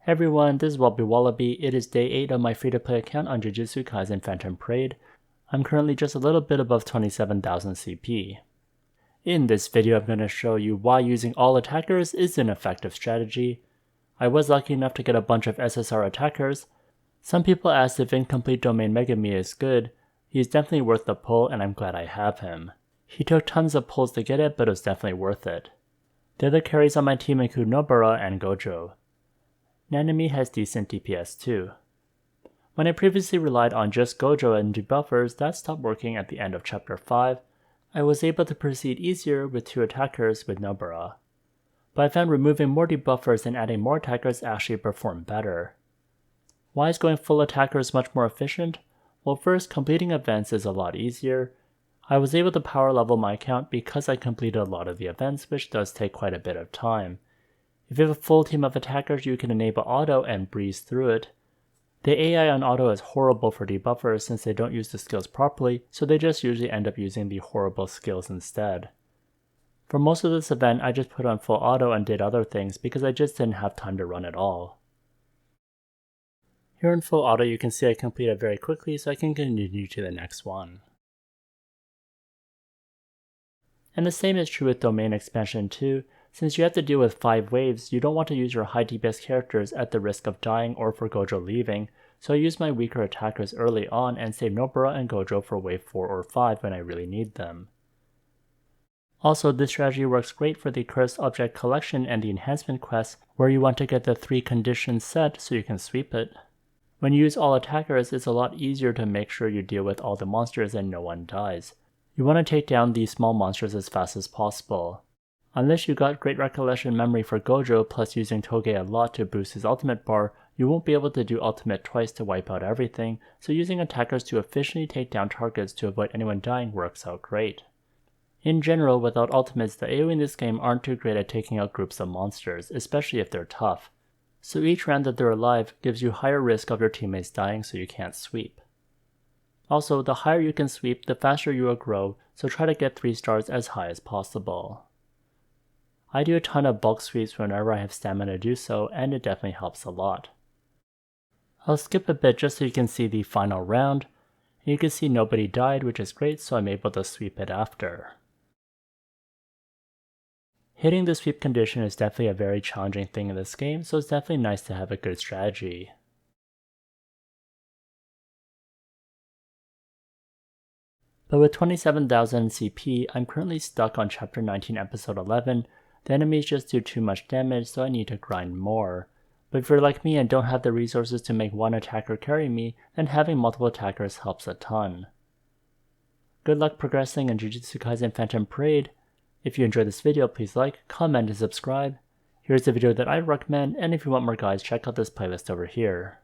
Hey everyone, this is Wallaby. It is day 8 of my free-to-play account on Jujutsu Kaisen Phantom Parade. I'm currently just a little bit above 27,000 CP. In this video I'm going to show you why using all attackers is an effective strategy. I was lucky enough to get a bunch of SSR attackers. Some people asked if Incomplete Domain Megami is good. He is definitely worth the pull and I'm glad I have him. He took tons of pulls to get it, but it was definitely worth it. The other carries on my team include Nobara and Gojo. Nanami has decent DPS too. When I previously relied on just Gojo and debuffers, that stopped working at the end of chapter 5. I was able to proceed easier with 2 attackers with Nobara. But I found removing more debuffers and adding more attackers actually performed better. Why is going full attackers much more efficient? Well, first, completing events is a lot easier. I was able to power level my account because I completed a lot of the events, which does take quite a bit of time. If you have a full team of attackers, you can enable auto and breeze through it. The AI on auto is horrible for debuffers since they don't use the skills properly, so they just usually end up using the horrible skills instead. For most of this event, I just put on full auto and did other things because I just didn't have time to run at all. Here in full auto you can see I completed very quickly, so I can continue to the next one. And the same is true with domain expansion too. Since you have to deal with 5 waves, you don't want to use your high DPS characters at the risk of dying or for Gojo leaving, so I use my weaker attackers early on and save Nobara and Gojo for wave 4 or 5 when I really need them. Also, this strategy works great for the Cursed Object Collection and the Enhancement quests, where you want to get the 3 conditions set so you can sweep it. When you use all attackers, it's a lot easier to make sure you deal with all the monsters and no one dies. You want to take down these small monsters as fast as possible. Unless you got great recollection memory for Gojo plus using Toge a lot to boost his ultimate bar, you won't be able to do ultimate twice to wipe out everything, so using attackers to efficiently take down targets to avoid anyone dying works out great. In general, without ultimates, the AoE in this game aren't too great at taking out groups of monsters, especially if they're tough. So each round that they're alive gives you higher risk of your teammates dying so you can't sweep. Also, the higher you can sweep, the faster you will grow, so try to get 3 stars as high as possible. I do a ton of bulk sweeps whenever I have stamina to do so, and it definitely helps a lot. I'll skip a bit just so you can see the final round. You can see nobody died, which is great, so I'm able to sweep it after. Hitting the sweep condition is definitely a very challenging thing in this game, so it's definitely nice to have a good strategy. But with 27,000 CP, I'm currently stuck on chapter 19 episode 11. The enemies just do too much damage, so I need to grind more. But if you're like me and don't have the resources to make one attacker carry me, then having multiple attackers helps a ton. Good luck progressing in Jujutsu Kaisen Phantom Parade. If you enjoyed this video, please like, comment, and subscribe. Here's the video that I recommend, and if you want more guides, check out this playlist over here.